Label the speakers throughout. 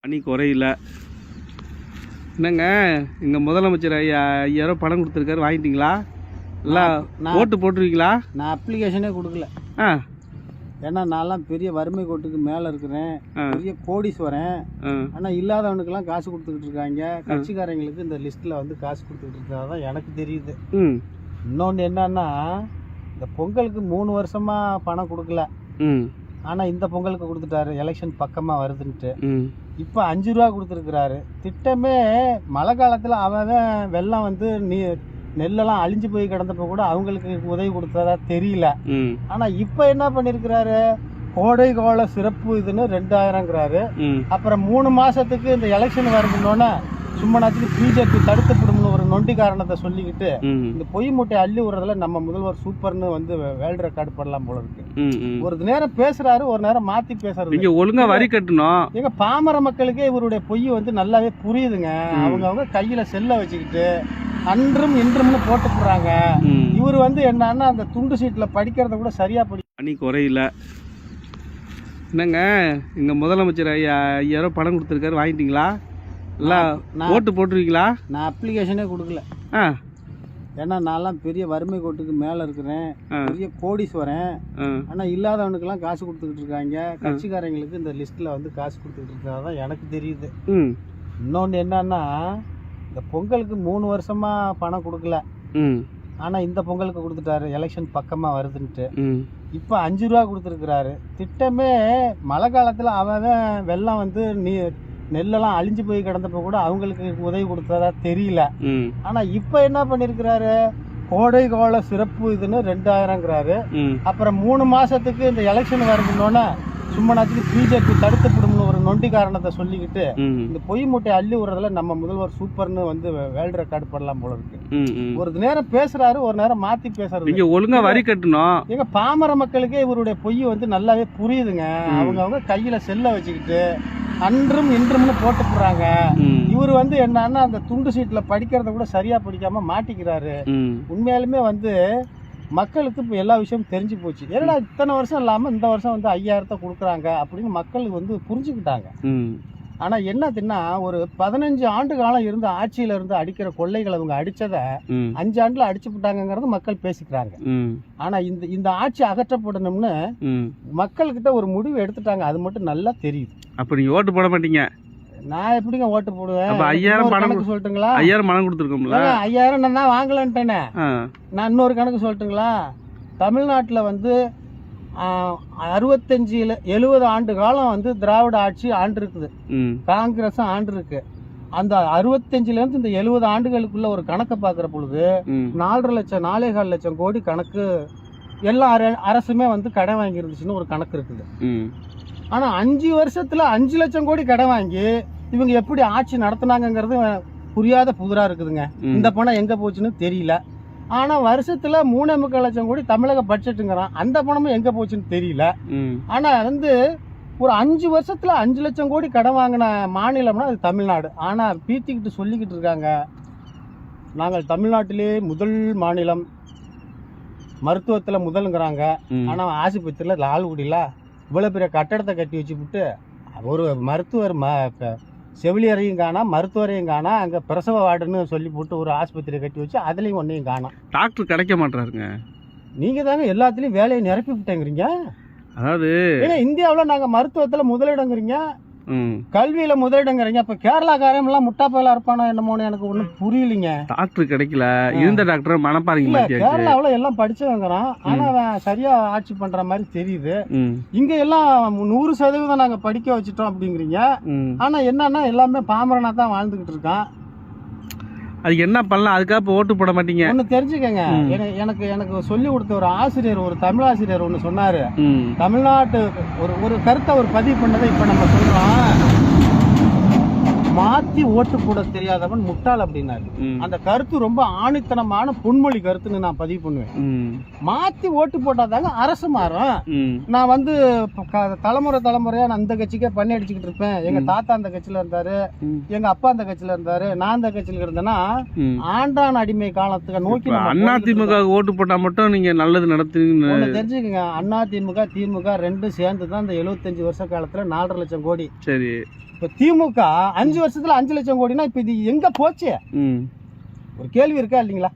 Speaker 1: பணி குறையில. என்னங்க எங்கள் முதலமைச்சர் ஐயா 5000 பணம் கொடுத்துருக்காரு, வாங்கிட்டீங்களா? இல்லை ஓட்டு போட்டுருவீங்களா?
Speaker 2: நான் அப்ளிகேஷனே கொடுக்கல. ஏன்னா நான்லாம் பெரிய வறுமை கோட்டுக்கு மேலே இருக்கிறேன், பெரிய கோடீஸ்வரன். ஆனால் இல்லாதவனுக்கெல்லாம் காசு கொடுத்துக்கிட்டு இருக்காங்க. கட்சிக்காரங்களுக்கு இந்த லிஸ்ட்டில் வந்து காசு கொடுத்துக்கிட்டு இருக்கிறதா தான் எனக்கு தெரியுது. இன்னொன்று என்னன்னா, இந்த பொங்கலுக்கு 3 வருஷமாக பணம் கொடுக்கல. ஆனால் இந்த பொங்கலுக்கு கொடுத்துட்டாரு, எலெக்ஷன் பக்கமாக வருதுன்ட்டு. இப்போ 5 ரூபா கொடுத்துருக்குறாரு. திட்டமே மழை காலத்தில் அவன் வெள்ளம் வந்து நெல்லெல்லாம் அழிஞ்சு போய் கிடந்தப்ப கூட அவங்களுக்கு உதவி கொடுத்ததா தெரியல. ஆனால் இப்போ என்ன பண்ணியிருக்கிறாரு, கோடை கால சிறப்பு இதுன்னு 2000ங்கிறாரு. அப்புறம் 3 மாதத்துக்கு இந்த எலெக்ஷன் வருதுன்னொன்னே சும்மா நாச்சுக்கு பிஜேபி தடுத்துப்படும்னு ஒரு நொண்டி காரணத்தை சொல்லிக்கிட்டு இந்த பொய் மூட்டை அள்ளி விடுறதுல நம்ம முதல்வர் சூப்பர்னு வந்து வேர்ல்டு ரெக்கார்டு பண்ணலாம் போல இருக்கு. ஒரு நேரம் பேசுறாரு, ஒரு நேரம் மாத்தி பேசுறது.
Speaker 1: நீங்க ஒழுங்கா வரி கட்டணும்.
Speaker 2: எங்க பாமர மக்களுக்கே இவருடைய பொய் வந்து நல்லாவே புரியுதுங்க. அவங்க கையில செல்ல வச்சுக்கிட்டு அன்றும் இன்றும்னு போட்டு போடுறாங்க. இவர் வந்து என்னன்னா அந்த துண்டு சீட்ல படிக்கிறத கூட சரியா
Speaker 1: பணி குறையில. என்னங்க எங்க முதலமைச்சர் ஐயா 5000 பணம் கொடுத்துருக்காரு, வாங்கிட்டீங்களா? இல்லை ஓட்டு போட்டுருவீங்களா?
Speaker 2: நான் அப்ளிகேஷனே கொடுக்கல. ஏன்னா நான்லாம் பெரிய வறுமை கோட்டுக்கு மேலே இருக்கிறேன், பெரிய கோடீஸ்வரன். ஆனால் இல்லாதவனுக்கெல்லாம் காசு கொடுத்துக்கிட்டு இருக்காங்க. கட்சிக்காரங்களுக்கு இந்த லிஸ்ட்டில் வந்து காசு கொடுத்துக்கிட்டு இருக்கிறதா தான் எனக்கு தெரியுது. இன்னொன்று என்னன்னா, இந்த பொங்கலுக்கு 3 வருஷமாக பணம் கொடுக்கல. ஆனால் இந்த பொங்கலுக்கு கொடுத்துட்டாரு, எலெக்ஷன் பக்கமாக வருதுன்ட்டு. இப்போ 5 ரூபா கொடுத்துருக்குறாரு. திட்டமே மழை காலத்தில் அவன் வெள்ளம் வந்து நெல்லெல்லாம் அழிஞ்சு போய் கிடந்தப்ப கூட அவங்களுக்கு உதவி கொடுத்ததா தெரியல. ஆனால் இப்போ என்ன பண்ணியிருக்கிறாரு, கோடை கால சிறப்பு இதுன்னு 2000ங்கிறாரு. அப்புறம் 3 மாதத்துக்கு இந்த எலெக்ஷன் வருதுன்னொன்னே சும்மா நாச்சுக்கு பிஜேபி தடுத்துப்படும்னு ஒரு நொண்டி காரணத்தை சொல்லிக்கிட்டு இந்த பொய் மூட்டை அள்ளி விடுறதுல நம்ம முதல்வர் சூப்பர்னு வந்து வேர்ல்டு ரெக்கார்டு பண்ணலாம் போல இருக்கு. ஒரு நேரம் பேசுறாரு, ஒரு நேரம் மாத்தி பேசுறது.
Speaker 1: நீங்க ஒழுங்கா வரி கட்டணும்.
Speaker 2: எங்க பாமர மக்களுக்கே இவருடைய பொய் வந்து நல்லாவே புரியுதுங்க. அவங்க கையில செல்ல வச்சுக்கிட்டு அன்றும் இன்றும்னு போட்டு போடுறாங்க. இவர் வந்து என்னன்னா அந்த துண்டு சீட்ல படிக்கிறத கூட சரியா படிக்காம மாட்டிக்கிறாரு. உண்மையாலுமே வந்து மக்களுக்கு இப்போ எல்லா விஷயமும் தெரிஞ்சு போச்சு. ஏன்னா இத்தனை வருஷம் இல்லாமல் இந்த வருஷம் வந்து 5000 கொடுக்குறாங்க அப்படின்னு மக்கள் வந்து புரிஞ்சுக்கிட்டாங்க. ஆனால் என்னதுன்னா, ஒரு 15 ஆண்டு காலம் இருந்து ஆட்சியில இருந்து அடிக்கிற கொள்ளைகளை அவங்க அடிச்சதை 5 ஆண்டுல அடிச்சு விட்டாங்கிறது மக்கள் பேசிக்கிறாங்க. ஆனா இந்த ஆட்சி அகற்றப்படணும்னு மக்கள்கிட்ட ஒரு முடிவு எடுத்துட்டாங்க. அது மட்டும் நல்லா தெரியுது.
Speaker 1: அப்ப நீங்க ஓட்டு போட மாட்டீங்க?
Speaker 2: நான் எப்படிங்க ஓட்டு போடுவேன்?
Speaker 1: 5000 பணம்
Speaker 2: சொல்லட்டுங்களா?
Speaker 1: 5000 பணம் கொடுத்துருக்கோம்ல.
Speaker 2: 5000 நான் தான் வாங்கலன்ட்டேனே. நான் இன்னொரு கணக்கு சொல்லட்டுங்களா? தமிழ்நாட்டில் வந்து 65-70 ஆண்டு காலம் வந்து திராவிட ஆட்சி ஆண்டு இருக்குது, காங்கிரஸும் ஆண்டு இருக்கு. அந்த 65லேருந்து இந்த 70 ஆண்டுகளுக்குள்ள ஒரு கணக்கை பார்க்குற பொழுது 4.5 லட்சம் 4.25 லட்சம் கோடி கணக்கு எல்லா அரசுமே வந்து கடன் வாங்கிருந்துச்சுன்னு ஒரு கணக்கு இருக்குது. ஆனா 5 வருஷத்துல 5 லட்சம் கோடி கடன் வாங்கி இவங்க எப்படி ஆட்சி நடத்தினாங்கிறது புரியாத புதிரா இருக்குதுங்க. இந்த பணம் எங்க போச்சுன்னு தெரியல. ஆனா வருஷத்துல 3.25 லட்சம் கோடி தமிழக பட்ஜெட்டுங்கிறான், அந்த பணமும் எங்க போச்சுன்னு தெரியல. ஆனா வந்து ஒரு 5 வருஷத்துல 5 லட்சம் கோடி கடன் வாங்கின மாநிலம்னா அது தமிழ்நாடு. ஆனா பீத்திக்கிட்டு சொல்லிக்கிட்டு இருக்காங்க, நாங்கள் தமிழ்நாட்டிலே முதல் மாநிலம், மருத்துவத்துல முதல்ங்கிறாங்க. ஆனா ஆஸ்பத்திரியில லால்குடியில இவ்வளவு பெரிய கட்டடத்தை கட்டி வச்சுவிட்டு ஒரு மருத்துவர் செவிலியரையும் காணா, மருத்துவரையும் காணா, அங்கே பிரசவ வார்டுன்னு சொல்லி போட்டு ஒரு ஆஸ்பத்திரியை கட்டி வச்சு அதுலேயும் ஒன்றையும் காணோம்.
Speaker 1: டாக்டர் கிடைக்க மாட்டாருங்க.
Speaker 2: நீங்கள் தாங்க எல்லாத்துலேயும் வேலையை நிரப்பி விட்டேங்கிறீங்க.
Speaker 1: அதாவது
Speaker 2: ஏன்னா இந்தியாவில் நாங்கள் மருத்துவத்தில் முதலிடங்கிறீங்க, கல்வியில் முதலிடங்கிறீங்க. இப்போ கேரளாக்காரம்லாம் முட்டாப்பையில இருப்பானோ என்னமோன்னு எனக்கு ஒன்றும் புரியலிங்க.
Speaker 1: டாக்டர் கிடைக்கல, இருந்த டாக்டர் மனப்பாருங்க.
Speaker 2: கேரளாவில் எல்லாம் படிச்சவங்கிறான், ஆனால் அவன் சரியா ஆட்சி பண்ற மாதிரி தெரியுது. இங்க எல்லாம் 100% நாங்க படிக்க வச்சுட்டோம் அப்படிங்கிறீங்க. ஆனா என்னன்னா எல்லாமே பாமரனா தான் வாழ்ந்துகிட்டு இருக்கான்.
Speaker 1: அதுக்கு என்ன பண்ணலாம்? அதுக்காக ஓட்டு போட மாட்டீங்க?
Speaker 2: ஒண்ணு தெரிஞ்சுக்கங்க, எனக்கு சொல்லி கொடுத்த ஒரு ஆசிரியர், ஒரு தமிழ் ஆசிரியர் ஒண்ணு சொன்னாரு. தமிழ்நாட்டு ஒரு கருத்தை ஒரு பதிவு பண்ணதை இப்ப நம்ம சொல்றோம், மாத்தி ஓட்டு போட தெரியாதவன் முட்டாள் அப்படின்னாரு. அந்த கருத்து ரொம்ப ஆணித்தனமான பொன்மொழி கருத்துன்னு நான் பதிவு பண்ணுவேன். மாத்தி ஓட்டு போட்டாதாங்க அரசு மாறும். நான் வந்து தலைமுறையா நான் அந்த கட்சிக்கே பண்ணி அடிச்சுக்கிட்டு இருப்பேன். எங்க தாத்தா அந்த கட்சியில இருந்தாரு, எங்க அப்பா அந்த கட்சியில இருந்தாரு, நான் அந்த கட்சியில இருந்தேன்னா ஆண்டான் அடிமை காலத்துக்கு நோக்கி
Speaker 1: அதிமுக ஓட்டு போட்டா மட்டும் நீங்க நல்லது நடத்துவீங்க.
Speaker 2: தெரிஞ்சுக்கங்க, அதிமுக திமுக ரெண்டும் சேர்ந்துதான் இந்த 75 வருஷ காலத்துல 4.5 லட்சம் கோடி.
Speaker 1: சரி,
Speaker 2: இப்ப திமுக 5 வருஷத்துல 5 லட்சம் கோடினா இப்ப இது எங்க போச்சு? ஒரு கேள்வி இருக்கா இல்லைங்களா?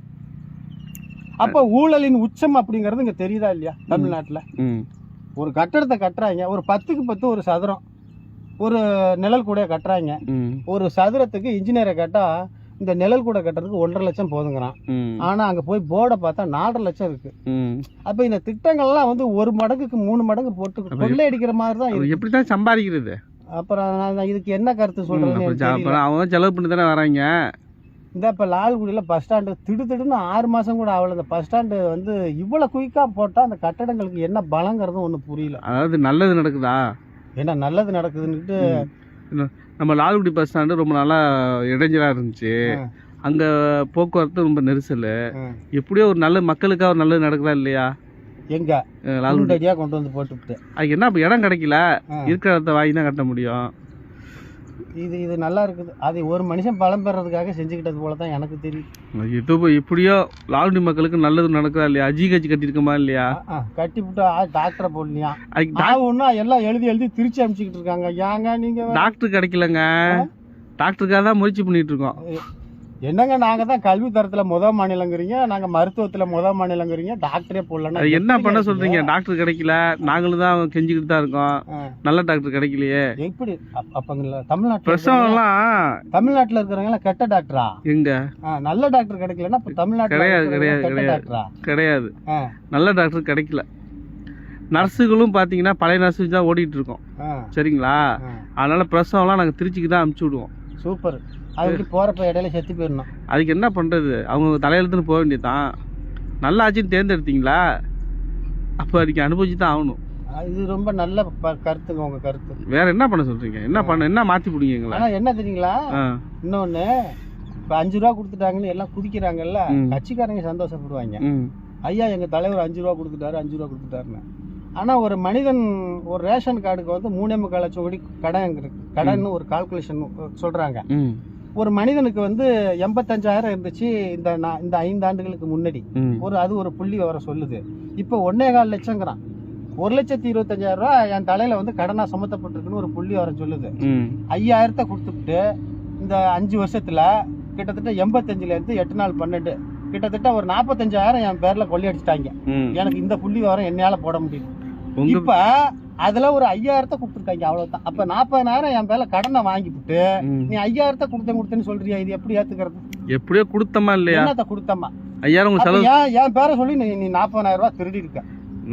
Speaker 2: அப்ப ஊழலின் உச்சம் அப்படிங்கறது இங்க தெரியுதா இல்லையா தமிழ்நாட்டுல? ஒரு கட்டடத்தை கட்டுறாங்க, ஒரு 10க்கு 10 ஒரு சதுரம், ஒரு நிழல் கூட கட்டுறாங்க. ஒரு சதுரத்துக்கு இன்ஜினியரை கேட்டா இந்த நிழல் கூட கட்டுறதுக்கு 1.5 லட்சம் போதுங்கிறான். ஆனா அங்க போய் போர்டை பார்த்தா 4.5 லட்சம் இருக்கு. அப்ப இந்த திட்டங்கள்லாம் வந்து 1 மடங்குக்கு 3 மடங்கு போட்டு கொள்ளையடிக்கிற மாதிரி தான் இருக்கு.
Speaker 1: எப்படிதான் சம்பாதிக்கிறது?
Speaker 2: அப்புறம் நான் இதுக்கு என்ன கருத்து சொல்றேன்?
Speaker 1: அவங்க செலவு பண்ணி தானே வராங்க.
Speaker 2: இந்த இப்போ லால்குடியில் பஸ் ஸ்டாண்டு திடுன்னு 6 மாதம் கூட ஆகல. இந்த பஸ் ஸ்டாண்டு வந்து இவ்வளோ குயிக்காக போட்டால் அந்த கட்டடங்களுக்கு என்ன பலங்கிறது ஒன்றும் புரியல.
Speaker 1: அதாவது நல்லது நடக்குதா?
Speaker 2: ஏன்னா நல்லது நடக்குதுன்னுட்டு
Speaker 1: நம்ம லால்குடி பஸ் ஸ்டாண்டு ரொம்ப நல்லா இடைஞ்சலாக இருந்துச்சு. அங்கே போக்குவரத்து ரொம்ப நெரிசல். எப்படியோ ஒரு நல்ல மக்களுக்காக ஒரு நல்லது நடக்குதா இல்லையா?
Speaker 2: எங்க லால்குடியாக கொண்டு வந்து போட்டுவிட்டு
Speaker 1: அதுக்கு என்ன இப்போ இடம் கிடைக்கல, இருக்கிற இடத்த வாங்கி தான் கட்ட முடியும்.
Speaker 2: இது நல்லா இருக்குது. அது ஒரு மனுஷன் பலம் பெறதுக்காக செஞ்சுக்கிட்டது போல தான் எனக்கு தெரியும்.
Speaker 1: இது எப்படியோ லால்குடி மக்களுக்கு நல்லது நடக்குதா இல்லையா? கட்சி கட்டியிருக்கோமா இல்லையா?
Speaker 2: கட்டிவிட்டா டாக்டரை போடலையா? ஒன்னா எல்லாம் எழுதி திருச்சி அனுப்பிச்சுக்கிட்டு இருக்காங்க. ஏங்க நீங்க
Speaker 1: டாக்டர் கிடைக்கலங்க, டாக்டருக்காக தான் முயற்சி பண்ணிட்டு இருக்கோம்.
Speaker 2: என்னங்க நாங்க தான் கல்வி தரத்துல முதல் மாநிலங்கிறீங்க, நாங்க மருத்துவத்துல முதல் மாநிலங்கிறீங்க, டாக்டரே போடலன்னா
Speaker 1: என்ன பண்ண சொல்றீங்க? டாக்டர் கிடைக்கல, நாங்களும் தான் கெஞ்சிக்கிட்டு தான் இருக்கோம். நல்ல டாக்டர் கிடைக்கலையே.
Speaker 2: எப்படி அப்ப தமிழ்நாட்டுல
Speaker 1: தமிழ்நாட்டுல
Speaker 2: இருக்கிறவங்க கெட்ட டாக்டரா?
Speaker 1: எங்க
Speaker 2: நல்ல டாக்டர் கிடைக்கலன்னா தமிழ்நாட்டுல
Speaker 1: கிடையாது. நல்ல டாக்டர் கிடைக்கல. நர்ஸுகளும் பாத்தீங்கன்னா பழைய நர்ஸு தான் ஓடிட்டு இருக்கோம். சரிங்களா? அதனால பிரசவம்லாம் நாங்க திருச்சிக்கு தான் அனுப்பிச்சு விடுவோம்.
Speaker 2: சூப்பர். அதுக்கு போறப்ப இடையில செத்து போயிடணும்.
Speaker 1: அதுக்கு என்ன பண்றது? அவங்க தலையெழுத்துன்னு போக வேண்டியதுதான். நல்ல ஆட்சின்னு தேர்ந்தெடுத்தீங்களா, அப்போ அதுக்கு அனுபவிச்சு தான் ஆகணும்.
Speaker 2: இது ரொம்ப நல்ல கருத்துங்க உங்க கருத்து.
Speaker 1: வேற என்ன பண்ண சொல்றீங்க? என்ன மாத்தி பிடிங்களா?
Speaker 2: ஆனா என்ன தெரியுங்களா, இன்னொன்னு இப்ப 5 ரூபா கொடுத்துட்டாங்கன்னு எல்லாம் குதிக்கிறாங்கல்ல, கட்சிக்காரங்க சந்தோஷப்படுவாங்க. ஐயா எங்க தலைவர் 5 ரூபா கொடுத்துட்டாரு, 5 ரூபா கொடுத்துட்டாருன்னு. ஆனா ஒரு மனிதன் ஒரு ரேஷன் கார்டுக்கு வந்து 3.25 லட்சம் கோடி கடன் இருக்கு. கடன் ஒரு கால்குலேஷன் சொல்றாங்க. ஒரு மனிதனுக்கு வந்து 85,000 இருந்துச்சு இந்த 5 ஆண்டுகளுக்கு முன்னாடி. அது ஒரு புள்ளி விவரம் சொல்லுது. இப்போ 1.25 லட்சங்கிறான். 1,25,000 ரூபாய் என் தலையில வந்து கடனா சுமத்தப்பட்டிருக்குன்னு ஒரு புள்ளி விவரம் சொல்லுது. 5,000 கொடுத்துட்டு இந்த 5 வருஷத்துல கிட்டத்தட்ட 85ல இருந்து 8 நாள் 12 கிட்டத்தட்ட ஒரு 45,000 என் பேர்ல கொள்ளையடிச்சிட்டாங்க. எனக்கு இந்த புள்ளி விவரம் என்னால போட முடியும். இப்ப அதுல ஒரு 5,000 கொடுத்துருக்காங்க, அவ்வளவுதான். அப்ப 40,000 என் பேர்ல கடனை வாங்கிவிட்டு நீ 5,000 கொடுத்தேன்னு சொல்றியா? இது எப்படி ஏத்துக்கிறது?
Speaker 1: எப்படியோ கொடுத்தமா இல்லையா?
Speaker 2: என்னத்த கொடுத்தமா?
Speaker 1: 5,000
Speaker 2: என் பேரை சொல்லி நீ 40,000 ரூபாய் திருடி இருக்க.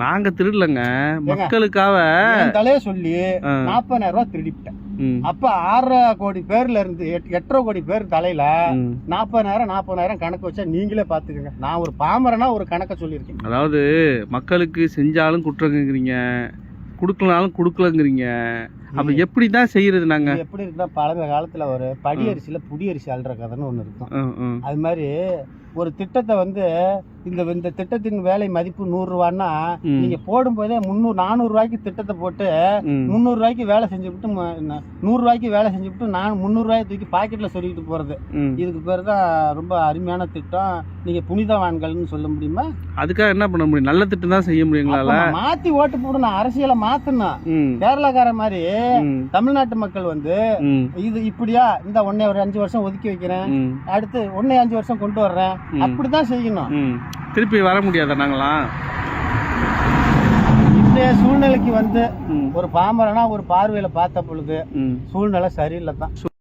Speaker 1: நாங்க திருடலங்க, மக்களுக்காக
Speaker 2: தலைய சொல்லி 40,000 ரூபாய் திருடிவிட்டேன். அப்ப 6.5 கோடி பேர்ல இருந்து 8.5 கோடி பேர் தலையில 40,000 கணக்கு வச்சா நீங்களே பாத்துக்கங்க. நான் ஒரு பாமரனா ஒரு கணக்க சொல்லியிருக்கேன்.
Speaker 1: அதாவது மக்களுக்கு செஞ்சாலும் குற்றங்கிறீங்க, கொடுக்கலாலும் கொடுக்கலங்கிறீங்க. அப்ப எப்படிதான் செய்யறது? நாங்க
Speaker 2: எப்படி இருந்தா பழமை காலத்துல ஒரு படி அரிசியில புடி அரிசி அல்ற கதைன்னு ஒண்ணு இருக்கும். அது மாதிரி ஒரு திட்டத்தை வந்து இந்த திட்டத்தின் வேலை மதிப்பு 100 ரூபான்னா நீங்க போடும் போதே 400 ரூபாய்க்கு திட்டத்தை போட்டு 300 ரூபாய்க்கு வேலை செஞ்சுவிட்டு 100 ரூபாய்க்கு வேலை செஞ்சுவிட்டு நான் 300 ரூபாய் தூக்கி பாக்கெட்ல சொல்லிட்டு போறது. இதுக்கு பேர் தான் ரொம்ப அருமையான திட்டம். நீங்க புனிதவான்கள்னு சொல்ல முடியுமா?
Speaker 1: அதுக்காக என்ன பண்ண முடியும்? நல்ல திட்டம் தான் செய்ய முடியுங்களா?
Speaker 2: மாத்தி ஓட்டு போடணும், அரசியலை மாத்தணும். கேரளாக்கார மாதிரி தமிழ்நாட்டு மக்கள் வந்து இது இப்படியா இந்த உன்னை ஒரு 5 வருஷம் ஒதுக்கி வைக்கிறேன், அடுத்து உன்னை 5 வருஷம் கொண்டு வர்றேன், அப்படிதான் செய்யணும்.
Speaker 1: திருப்பி வர முடியாதா? நாங்களாம்
Speaker 2: இந்த சூழ்நிலைக்கு வந்து ஒரு பாமரனா ஒரு பார்வையில பார்த்த பொழுது சூழ்நிலை சரியில்லை தான்.